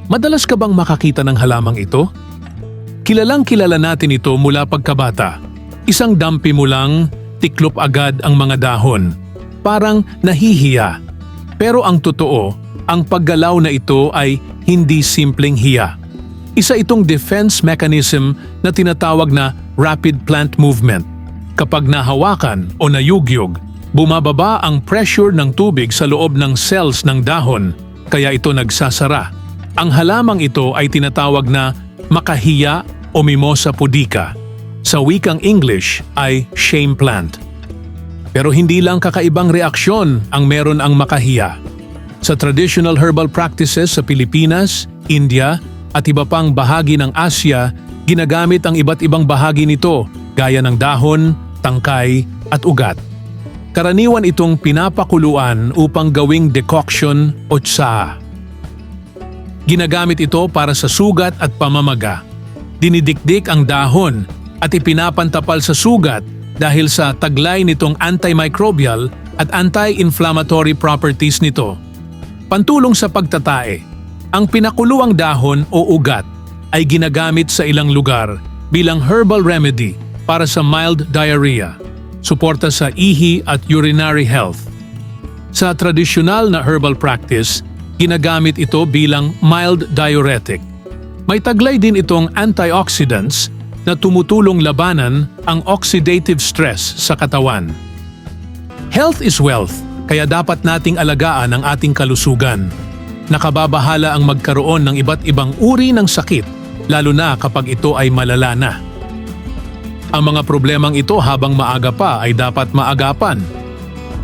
Madalas ka bang makakita ng halamang ito? Kilalang kilala natin ito mula pagkabata. Isang dampi mo lang, tiklop agad ang mga dahon. Parang nahihiya. Pero ang totoo, ang paggalaw na ito ay hindi simpleng hiya. Isa itong defense mechanism na tinatawag na rapid plant movement. Kapag nahawakan o nayugyog, bumababa ang pressure ng tubig sa loob ng cells ng dahon, kaya ito nagsasara. Ang halamang ito ay tinatawag na makahiya o Mimosa pudica. Sa wikang English ay shame plant. Pero hindi lang kakaibang reaksyon ang meron ang makahiya. Sa traditional herbal practices sa Pilipinas, India at iba pang bahagi ng Asya, ginagamit ang iba't ibang bahagi nito gaya ng dahon, tangkay at ugat. Karaniwan itong pinapakuluan upang gawing decoction o tsaa. Ginagamit ito para sa sugat at pamamaga. Dinidikdik ang dahon at ipinapantapal sa sugat dahil sa taglay nitong antimicrobial at anti-inflammatory properties nito. Pantulong sa pagtatae, ang pinakuluang dahon o ugat ay ginagamit sa ilang lugar bilang herbal remedy para sa mild diarrhea, suporta sa ihi at urinary health. Sa tradisyonal na herbal practice, ginagamit ito bilang mild diuretic. May taglay din itong antioxidants na tumutulong labanan ang oxidative stress sa katawan. Health is wealth, kaya dapat nating alagaan ang ating kalusugan. Nakababahala ang magkaroon ng iba't ibang uri ng sakit, lalo na kapag ito ay malala na. Ang mga problemang ito habang maaga pa ay dapat maagapan.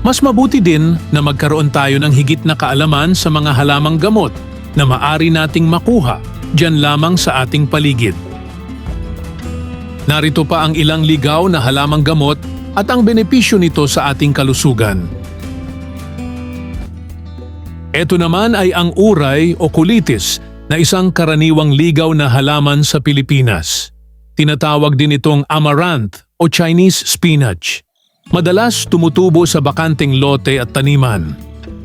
Mas mabuti din na magkaroon tayo ng higit na kaalaman sa mga halamang gamot na maari nating makuha diyan lamang sa ating paligid. Narito pa ang ilang ligaw na halamang gamot at ang benepisyo nito sa ating kalusugan. Ito naman ay ang uray o colitis na isang karaniwang ligaw na halaman sa Pilipinas. Tinatawag din itong amaranth o Chinese spinach. Madalas tumutubo sa bakanteng lote at taniman.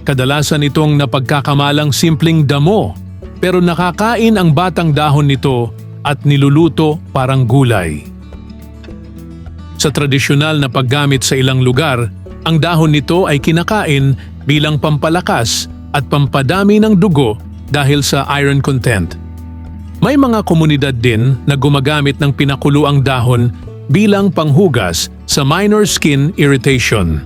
Kadalasan itong napagkakamalang simpleng damo, pero nakakain ang batang dahon nito at niluluto parang gulay. Sa tradisyonal na paggamit sa ilang lugar, ang dahon nito ay kinakain bilang pampalakas at pampadami ng dugo dahil sa iron content. May mga komunidad din na gumagamit ng pinakuluang dahon bilang panghugas sa minor skin irritation.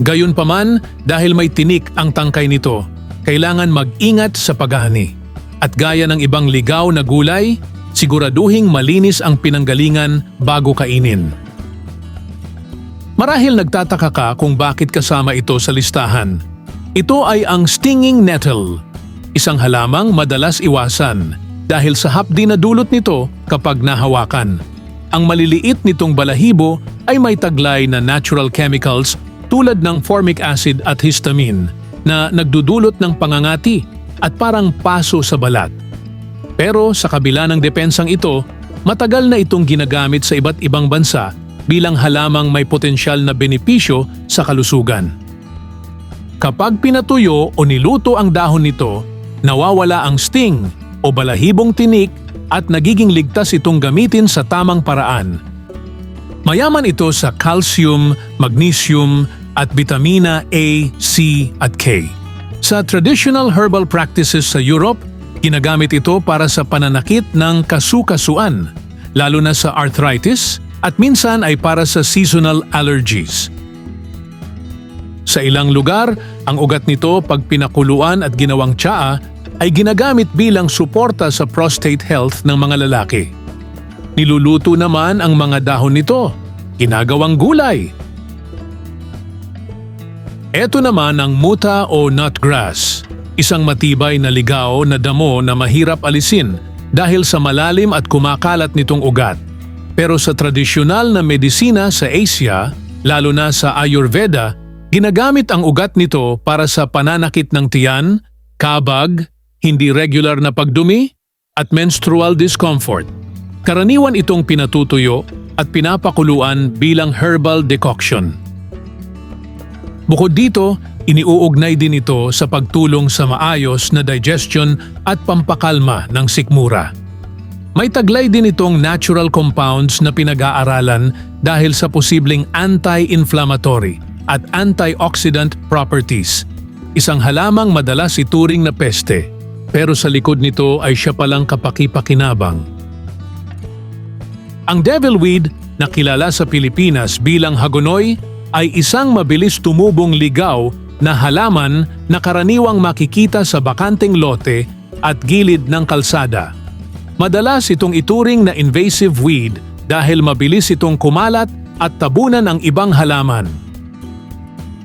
Gayunpaman, dahil may tinik ang tangkay nito, kailangan mag-ingat sa paghahani. At gaya ng ibang ligaw na gulay, siguraduhing malinis ang pinanggalingan bago kainin. Marahil nagtataka ka kung bakit kasama ito sa listahan. Ito ay ang stinging nettle, isang halamang madalas iwasan dahil sa hapdi na dulot nito kapag nahawakan. Ang maliliit nitong balahibo ay may taglay na natural chemicals tulad ng formic acid at histamine na nagdudulot ng pangangati at parang paso sa balat. Pero sa kabila ng depensang ito, matagal na itong ginagamit sa iba't ibang bansa bilang halamang may potensyal na benepisyo sa kalusugan. Kapag pinatuyo o niluto ang dahon nito, nawawala ang sting o balahibong tinik at nagiging ligtas itong gamitin sa tamang paraan. Mayaman ito sa calcium, magnesium at vitamina A, C at K. Sa traditional herbal practices sa Europe, ginagamit ito para sa pananakit ng kasukasuan, lalo na sa arthritis at minsan ay para sa seasonal allergies. Sa ilang lugar, ang ugat nito pag pinakuluan at ginawang tsaa ay ginagamit bilang suporta sa prostate health ng mga lalaki. Niluluto naman ang mga dahon nito, ginagawang gulay. Ito naman ang muta o nutgrass, isang matibay na ligaw na damo na mahirap alisin dahil sa malalim at kumakalat nitong ugat. Pero sa tradisyonal na medisina sa Asia, lalo na sa Ayurveda, ginagamit ang ugat nito para sa pananakit ng tiyan, kabag, hindi regular na pagdumi, at menstrual discomfort. Karaniwan itong pinatutuyo at pinapakuluan bilang herbal decoction. Bukod dito, Iniuugnay din ito sa pagtulong sa maayos na digestion at pampakalma ng sikmura. May taglay din itong natural compounds na pinag-aaralan dahil sa posibleng anti-inflammatory at antioxidant properties. Isang halamang madalas ituring na peste, pero sa likod nito ay siya palang kapaki-pakinabang. Ang devilweed, na kilala sa Pilipinas bilang hagonoy, ay isang mabilis tumubong ligaw na halaman na karaniwang makikita sa bakanteng lote at gilid ng kalsada. Madalas itong ituring na invasive weed dahil mabilis itong kumalat at tabunan ang ibang halaman.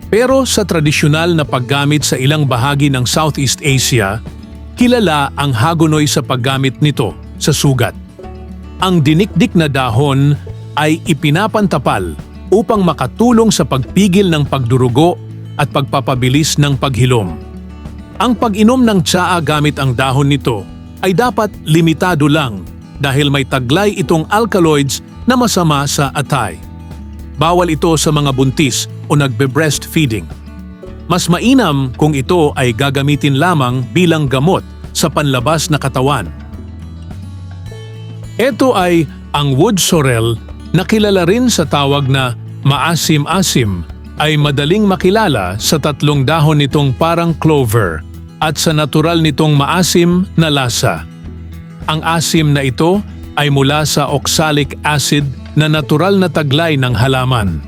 Pero sa tradisyonal na paggamit sa ilang bahagi ng Southeast Asia, kilala ang hagonoy sa paggamit nito sa sugat. Ang dinikdik na dahon ay ipinapantapal upang makatulong sa pagpigil ng pagdurugo at pagpapabilis ng paghilom. Ang pag-inom ng tsaa gamit ang dahon nito ay dapat limitado lang dahil may taglay itong alkaloids na masama sa atay. Bawal ito sa mga buntis o nagbe-breastfeeding. Mas mainam kung ito ay gagamitin lamang bilang gamot sa panlabas na katawan. Ito ay ang wood sorrel na kilala rin sa tawag na maasim-asim, ay madaling makilala sa tatlong dahon nitong parang clover at sa natural nitong maasim na lasa. Ang asim na ito ay mula sa oxalic acid na natural na taglay ng halaman.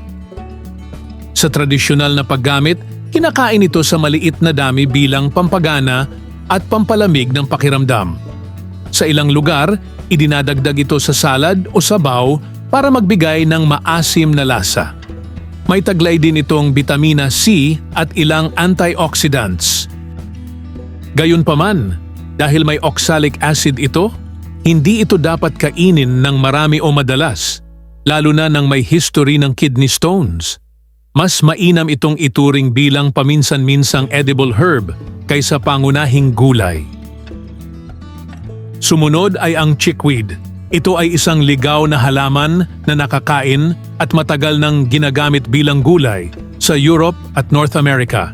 Sa tradisyonal na paggamit, kinakain ito sa maliit na dami bilang pampagana at pampalamig ng pakiramdam. Sa ilang lugar, idinadagdag ito sa salad o sabaw para magbigay ng maasim na lasa. May taglay din itong bitamina C at ilang antioxidants. Gayunpaman, dahil may oxalic acid ito, hindi ito dapat kainin ng marami o madalas, lalo na nang may history ng kidney stones. Mas mainam itong ituring bilang paminsan-minsang edible herb kaysa pangunahing gulay. Sumunod ay ang chickweed. Ito ay isang ligaw na halaman na nakakain at matagal nang ginagamit bilang gulay sa Europe at North America.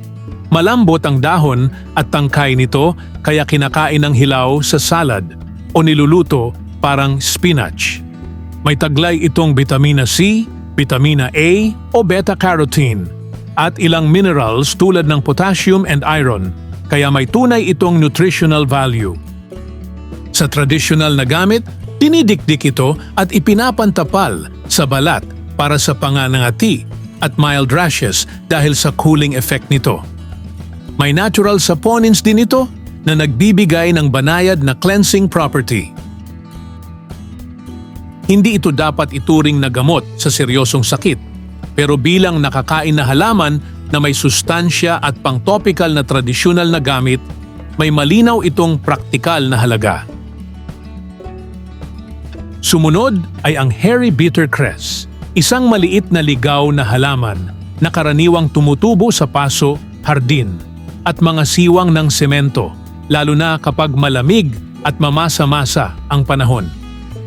Malambot ang dahon at tangkay nito kaya kinakain ng hilaw sa salad o niluluto parang spinach. May taglay itong vitamina C, vitamina A o beta-carotene at ilang minerals tulad ng potassium and iron, kaya may tunay itong nutritional value. Sa tradisyonal na gamit, dinidikdik ito at ipinapantapal sa balat para sa panganangati at mild rashes dahil sa cooling effect nito. May natural saponins din ito na nagbibigay ng banayad na cleansing property. Hindi ito dapat ituring na gamot sa seryosong sakit, pero bilang nakakain na halaman na may sustansya at pang-topical na tradisyonal na gamit, may malinaw itong praktikal na halaga. Sumunod ay ang hairy bittercress, isang maliit na ligaw na halaman na karaniwang tumutubo sa paso, hardin, at mga siwang ng semento, lalo na kapag malamig at mamasa-masa ang panahon.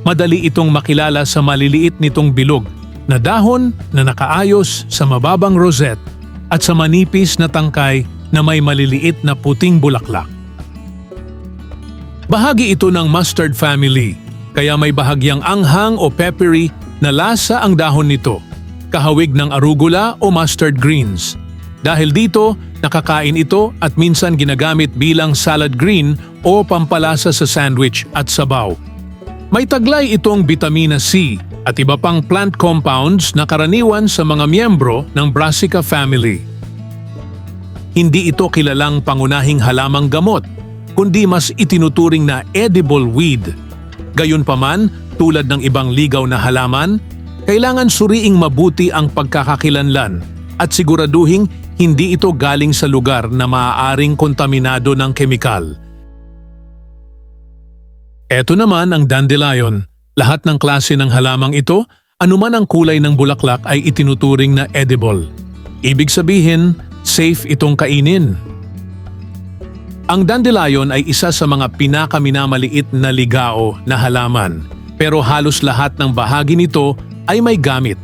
Madali itong makilala sa maliliit nitong bilog na dahon na nakaayos sa mababang rosette at sa manipis na tangkay na may maliliit na puting bulaklak. Bahagi ito ng mustard family, kaya may bahagyang anghang o peppery na lasa ang dahon nito, kahawig ng arugula o mustard greens. Dahil dito, nakakain ito at minsan ginagamit bilang salad green o pampalasa sa sandwich at sabaw. May taglay itong vitamina C at iba pang plant compounds na karaniwan sa mga miyembro ng Brassica family. Hindi ito kilalang pangunahing halamang gamot, kundi mas itinuturing na edible weed. Gayunpaman, tulad ng ibang ligaw na halaman, kailangan suriing mabuti ang pagkakakilanlan at siguraduhing hindi ito galing sa lugar na maaaring kontaminado ng kemikal. Ito naman ang dandelion. Lahat ng klase ng halamang ito, anuman ang kulay ng bulaklak ay itinuturing na edible. Ibig sabihin, safe itong kainin. Ang dandelion ay isa sa mga pinakaminamaliit na ligao na halaman, pero halos lahat ng bahagi nito ay may gamit.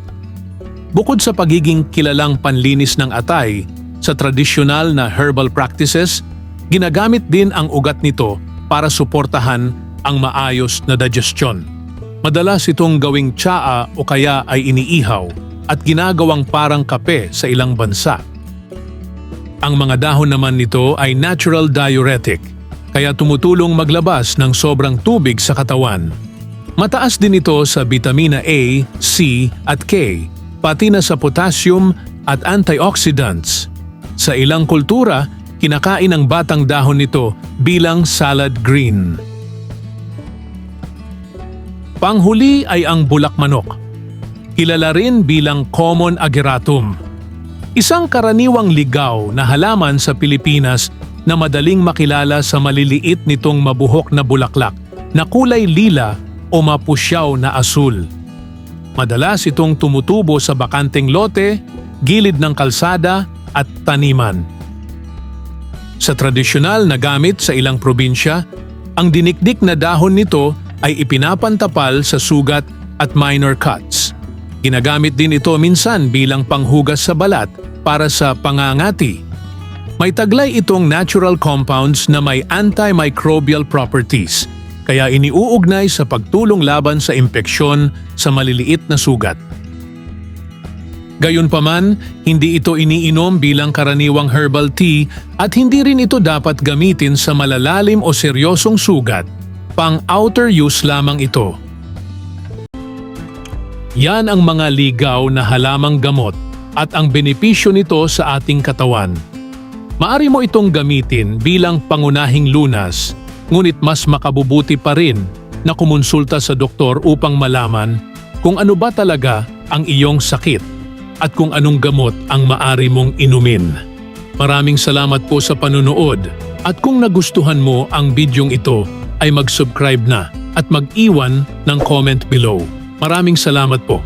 Bukod sa pagiging kilalang panlinis ng atay, Sa tradisyonal na herbal practices, ginagamit din ang ugat nito para suportahan ang maayos na digestion. Madalas itong gawing tsaa o kaya ay iniihaw at ginagawang parang kape sa ilang bansa. Ang mga dahon naman nito ay natural diuretic, kaya tumutulong maglabas ng sobrang tubig sa katawan. Mataas din ito sa vitamina A, C at K, pati na sa potassium at antioxidants. Sa ilang kultura, kinakain ang batang dahon nito bilang salad green. Panghuli ay ang bulak manok. Kilala rin bilang common ageratum. Isang karaniwang ligaw na halaman sa Pilipinas na madaling makilala sa maliliit nitong mabuhok na bulaklak na kulay lila o mapusyaw na asul. Madalas itong tumutubo sa bakanteng lote, gilid ng kalsada at taniman. Sa tradisyonal na gamit sa ilang probinsya, ang dinikdik na dahon nito ay ipinapantapal sa sugat at minor cuts. Ginagamit din ito minsan bilang panghugas sa balat para sa pangangati. May taglay itong natural compounds na may antimicrobial properties, kaya iniuugnay sa pagtulong laban sa impeksyon sa maliliit na sugat. Gayunpaman, hindi ito iniinom bilang karaniwang herbal tea at hindi rin ito dapat gamitin sa malalalim o seryosong sugat. Pang-outer use lamang ito. Yan ang mga ligaw na halamang gamot at ang benepisyo nito sa ating katawan. Maari mo itong gamitin bilang pangunahing lunas, ngunit mas makabubuti pa rin na kumonsulta sa doktor upang malaman kung ano ba talaga ang iyong sakit at kung anong gamot ang maari mong inumin. Maraming salamat po sa panunood at kung nagustuhan mo ang bidyong ito ay mag-subscribe na at mag-iwan ng comment below. Maraming salamat po.